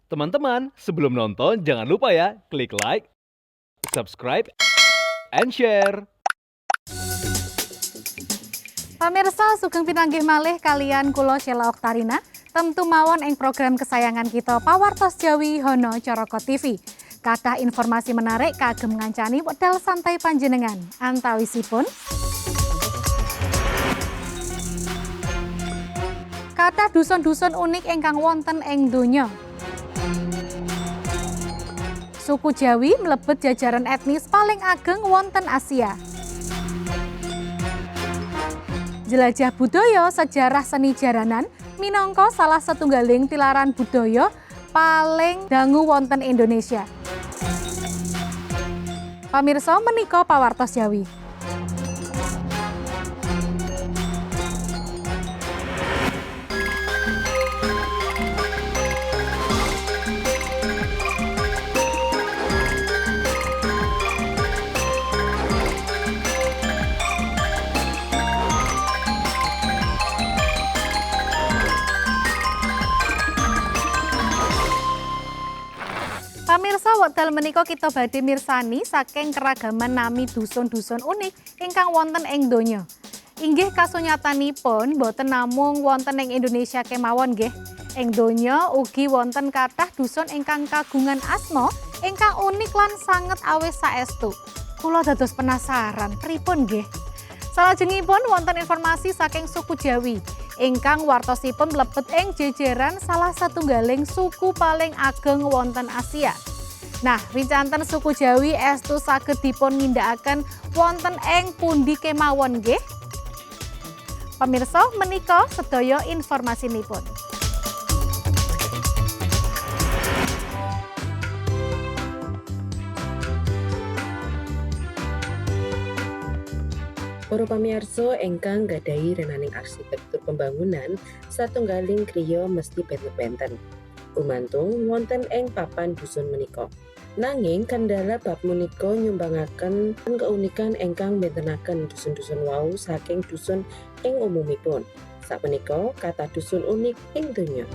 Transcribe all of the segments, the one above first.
Teman-teman, sebelum nonton jangan lupa ya, klik like, subscribe, and share. Pamirsa sugeng pinanggih malih kalian kula Sheila Oktarina, tentu mawon ing program kesayangan kita Pawartos Jawi Hono Coroko TV. Kathah informasi menarik kagem ngancani wekdal santai panjenengan. Antawisipun kathah dusun-dusun unik ingkang wonten ing donya. Suku Jawi mlebet jajaran etnis paling ageng wonten Asia. Jelajah budaya sejarah seni jaranan minangka salah setunggaling tilaran budaya paling dangu wonten Indonesia. Pamirsa menika Pawartos Jawi. Pamirsa wekdal menika kita badhe mirsani saking keragaman nami dusun-dusun unik ingkang wonten ing donya. Inggih kasunyatanipun boten namung wonten ing Indonesia kemawon nggih. Ing donya ugi wonten kathah dusun ingkang kagungan asma ingkang unik lan sanget awis saestu. Kula dados penasaran pripun nggih. Salajengipun wonten informasi saking suku Jawi ingkang wartosipun mlebet ing jejeran salah satunggaling suku paling ageng wonten Asia. Nah, wincanten suku Jawi estu saged dipun nindakaken wonten ing pundi kemawon nggih? Pamirsa menika sedaya informasinipun. Para pamirsa ingkang gadhahi renaning arsitektur pembangunan, satunggaling kriya mesti benten-benten. Gumantung wonten ing papan dusun menika. Nanging kendala bab menika nyumbangaken keunikan ingkang bentenaken dusun-dusun wau saking dusun ing umumipun. Sapunika kathah dusun unik ing donya.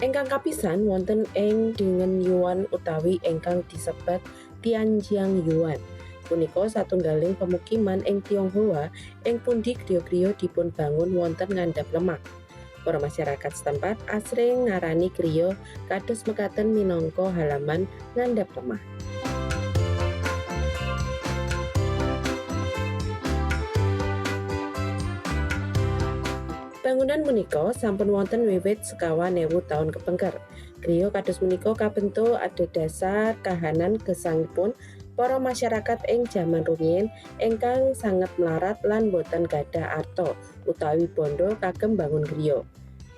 Ingkang kapisan wonten ing Dingen Yuan utawi ingkang disebat Tianjiang Yuan. Punika satunggaling pemukiman ing Tionghoa ing pundi griya-griya dipun bangun wonten ngandhap lemah. Para masyarakat setempat asring ngarani griya kados mekaten minangka halaman ngandhap lemah. Bangunan menika sampun wonten wiwit sekawan ewu taun kepengker. Griya kados menika kabentuk adhedhasar kahanan gesangipun para masyarakat ing jaman rumiyin ingkang sanget mlarat lan boten gadhah arta utawi bondo kagem bangun griya.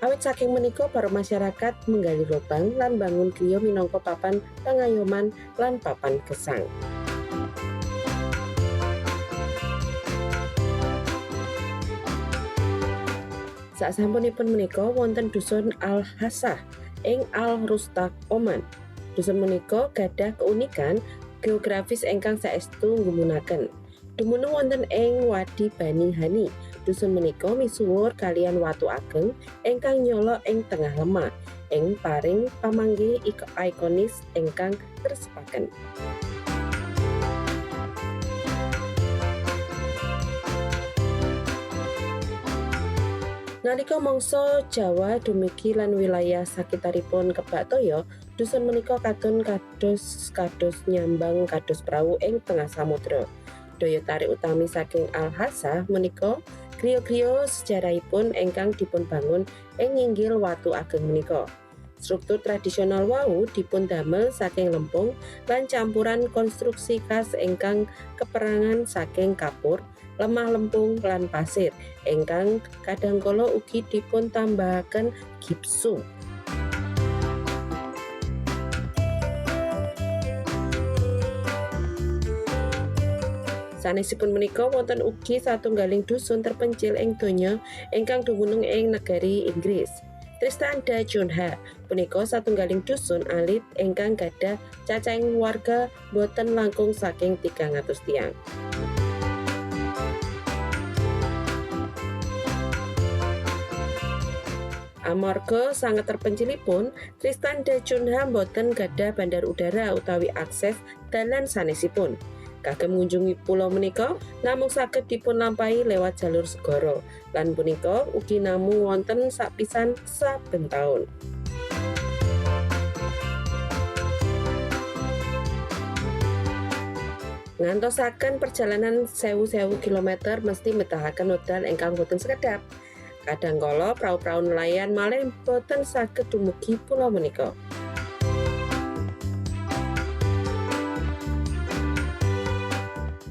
Awit saking menika para masyarakat menggali lubang lan bangun griya minangka papan pangayoman lan papan gesang. Sasampunipun menika wonten dusun Al-Hassah ing Al-Rustaq, Oman. Dusun menika gadhah keunikan geografis ingkang saestu ngumunaken. Dumunung wonten ing Wadi Bani Hani. Dusun menika misuwur kalian watu ageng ingkang nyolok ing tengah lemah ing paring pamanggih ikonis ingkang trespaken. Nalika mangsa Jawa dumugi lan wilayah sakitaripun Kebak Toya, dusun menika katon kados nyambang kados prau ing tengah samudra. Daya tarik utami saking Al-Hassah menika griya-griya sejarahipun ingkang dipun bangun ing nginggil watu ageng menika. Struktur tradisional wau dipun damel saking lempung lan campuran konstruksi khas ingkang keperangan saking kapur, lemah lempung lan pasir ingkang kadangkala ugi dipun tambahaken gipsum. Sanesipun menika wonten ugi satunggaling dusun terpencil ing donya ingkang dumunung ing negari Inggris. Tristan da Cunha punika satunggaling dusun alit ingkang gadhah cacahing warga boten langkung saking 300 tiyang. Amarga sanget terpencilipun, Tristan da Cunha boten gadah bandar udara utawi akses dalan sanesipun. Kagem ngunjungi pulau menika namung saged dipunlampahi lewat jalur segara lan punika ugi namung wonten sapisan saben taun. Ngantosaken perjalanan 1000 kilometer mesti mbetahaken wekdal ingkang boten sekedap. Kadangkala prau-prau nelayan malih boten saged dumugi pulau menika.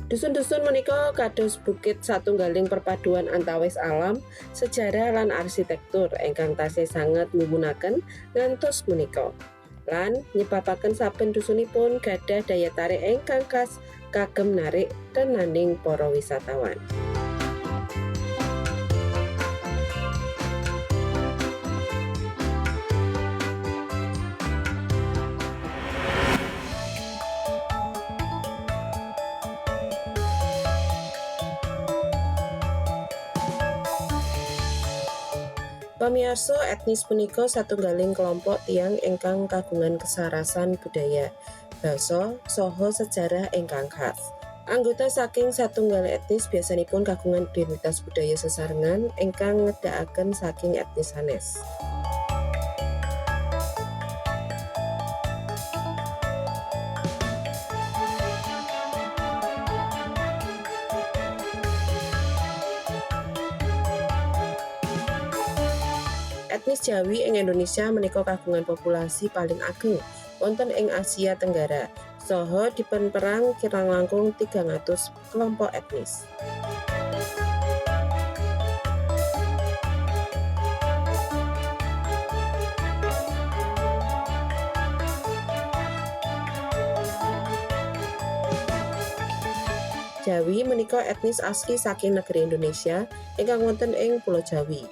Dusun-dusun menika kados bukit satunggaling perpaduan antawis alam, sejarah lan arsitektur ingkang tasih sanget miwunaken ngantos menika. Lan nyebabaken saben dusunipun gadah daya tarik ingkang khas kagem narik tenaning para wisatawan. Pamirsa, etnis punika satunggaling kelompok tiyang ingkang kagungan kesarasan budaya, basa, saha sejarah ingkang khas. Anggota saking satunggal etnis biasanipun kagungan identitas budaya sesarengan ingkang ngedakaken saking etnis sanes. Etnis Jawi ing Indonesia menika kagungan populasi paling ageng wonten ing Asia Tenggara saha dipunperang kirang langkung 300 kelompok etnis. Jawi menika etnis asli saking negeri Indonesia ingkang wonten ing Pulau Jawi.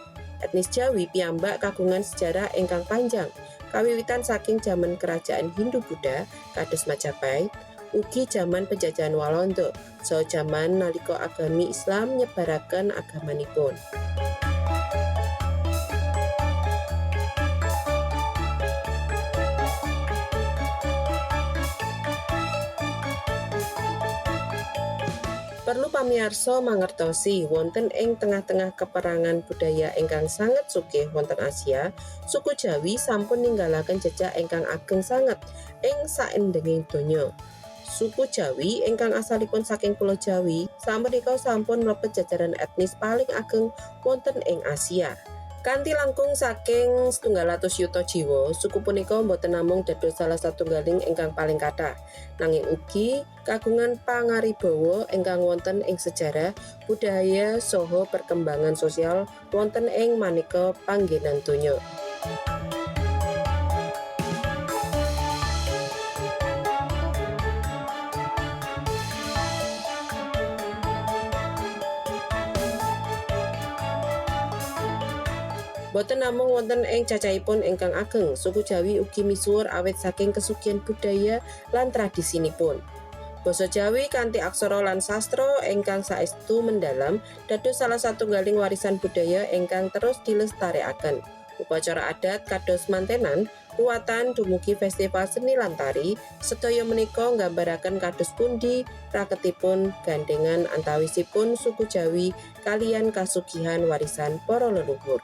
Etnis Jawi piyambak kagungan sejarah ingkang panjang, kawiwitan saking jaman kerajaan Hindu-Buddha kados Majapahit, ugi jaman penjajahan Walanda, saha jaman nalika agami Islam nyebaraken agamanipun. Perlu pamirsa mangertosi wonten ing tengah-tengah keperangan budaya ingkang sanget sugih wonten Asia, suku Jawi sampun ninggalaken jejak ingkang ageng sanget ing saendenging donya. Suku Jawi ingkang asalipun saking Pulau Jawi sapunika sampun mlebet jajaran etnis paling ageng wonten ing Asia. Kanthi langkung saking 100 yuta jiwa, suku punika boten namung dados salah satunggaling ingkang paling kathah, nanging ugi kagungan pangaribawa ingkang wonten ing sejarah, budaya saha perkembangan sosial wonten ing maneka panggenan donya. Boten namung wonten ing cacahipun ingkang ageng, suku Jawi ugi misuwur awit saking kesugihan budaya lan tradisinipun. Basa Jawi kanthi aksara lan sastra ingkang saestu mendalam dados salah satunggaling warisan budaya ingkang terus dilestarekaken. Upacara adat kados mantenan, ruwatan dumugi festival seni lan tari, sedaya menika nggambaraken kados pundi raketipun gandengan antawisipun suku Jawi kaliyan kasugihan warisan para leluhur.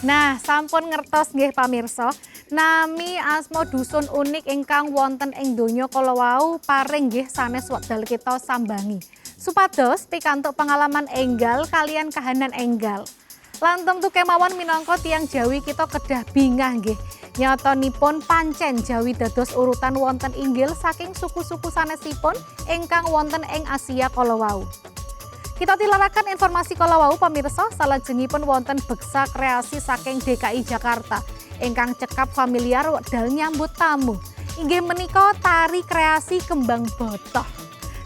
Nah, sampun ngertos nggih pamirsa, nami asma dusun unik ingkang wonten ing donya kala wau paring nggih sanes wekdal kita sambangi. Supados pikantuk pengalaman enggal kalian kahanan enggal. Lan tentu kemawon minangka tiyang Jawi kita kedah bingah nggih. Nyatanipun pancen Jawi dados urutan wonten inggil saking suku-suku sanesipun ingkang wonten ing Asia kala wau. Kita tilaraken informasi kala wau pamirsa, salajengipun wonten beksa kreasi saking DKI Jakarta ingkang cekap familiar wekdal nyambut tamu. Inggih menika tari kreasi kembang botoh.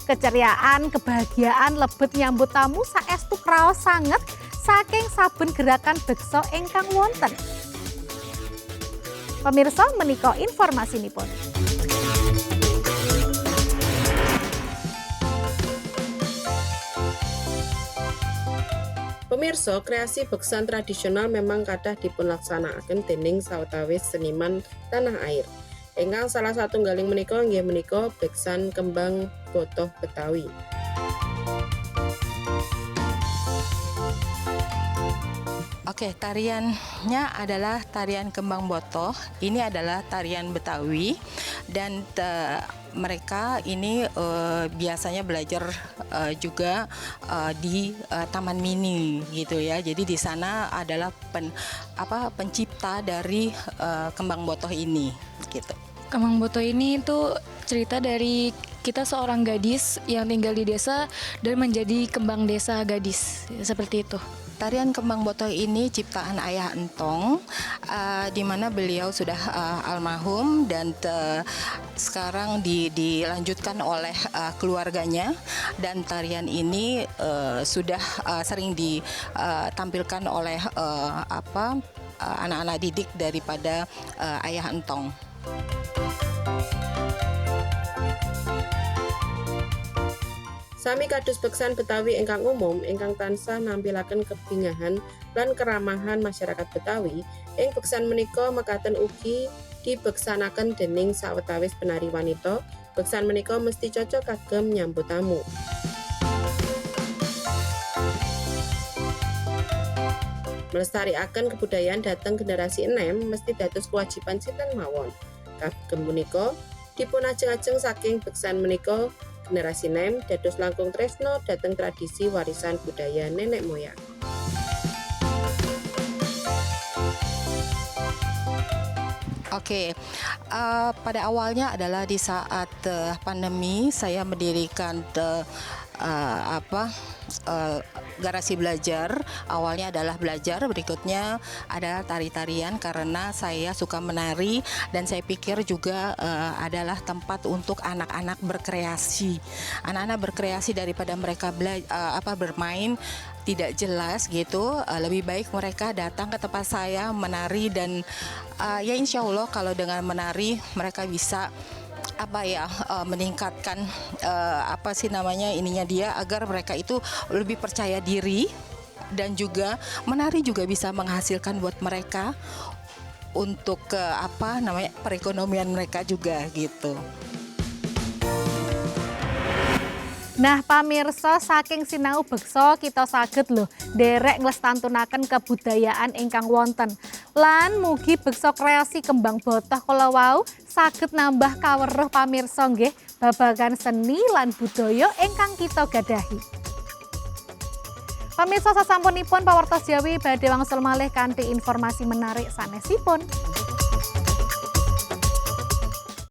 Keceriaan, kebahagiaan lebet nyambut tamu saestu kraos sanget saking saben gerakan beksa ingkang wonten. Pemirsa, menika informasinipun. Pemirsa, kreasi beksan tradisional memang kathah dipunlaksanakaken dening sawetawis seniman tanah air. Ingkang salah satunggaling menika inggih menika beksan kembang botoh Betawi. Oke, tariannya adalah tarian kembang botoh. Ini adalah tarian Betawi dan mereka ini biasanya belajar juga di Taman Mini gitu ya. Jadi di sana adalah pencipta dari kembang botoh ini gitu. Kembang botoh ini itu cerita dari kita seorang gadis yang tinggal di desa dan menjadi kembang desa gadis, seperti itu. Tarian kembang botoh ini ciptaan Ayah Entong, di mana beliau sudah almarhum dan sekarang dilanjutkan oleh keluarganya, dan tarian ini sudah sering ditampilkan oleh anak-anak didik daripada Ayah Entong. Sami kados beksan Betawi ingkang umum ingkang tansah nampilaken kebingahan lan keramahan masyarakat Betawi, ing beksan menika mekaten ugi dibeksanaken dening sawetawis penari wanita. Beksan menika mesti cocok kagem nyambut tamu. Melestariaken kebudayaan dhateng generasi enem mesti dados kewajiban sinten mawon. Kagem menika dipun ajeng-ajeng saking beksan menika generasi nem dados langkung tresno dhateng tradisi warisan budaya nenek moyang. Oke, pada awalnya adalah di saat pandemi saya mendirikan garasi belajar. Awalnya adalah belajar, berikutnya adalah tari-tarian karena saya suka menari dan saya pikir juga adalah tempat untuk anak-anak berkreasi. Anak-anak berkreasi daripada mereka bermain tidak jelas gitu, lebih baik mereka datang ke tempat saya menari dan ya insya Allah kalau dengan menari mereka bisa meningkatkan dia agar mereka itu lebih percaya diri, dan juga menari juga bisa menghasilkan buat mereka untuk perekonomian mereka juga gitu. Nah, pamirsa, saking sinau beksa kita saged lho derek nglestantunaken kebudayaan ingkang wonten. Lan mugi beksa kreasi kembang botoh kala wau saged nambah kaweruh pamirsa nggih babagan seni lan budaya ingkang kita gadahi. Pamirsa, sasampunipun pawartos Jawi badhe wangsul malih kanthi informasi menarik sanesipun.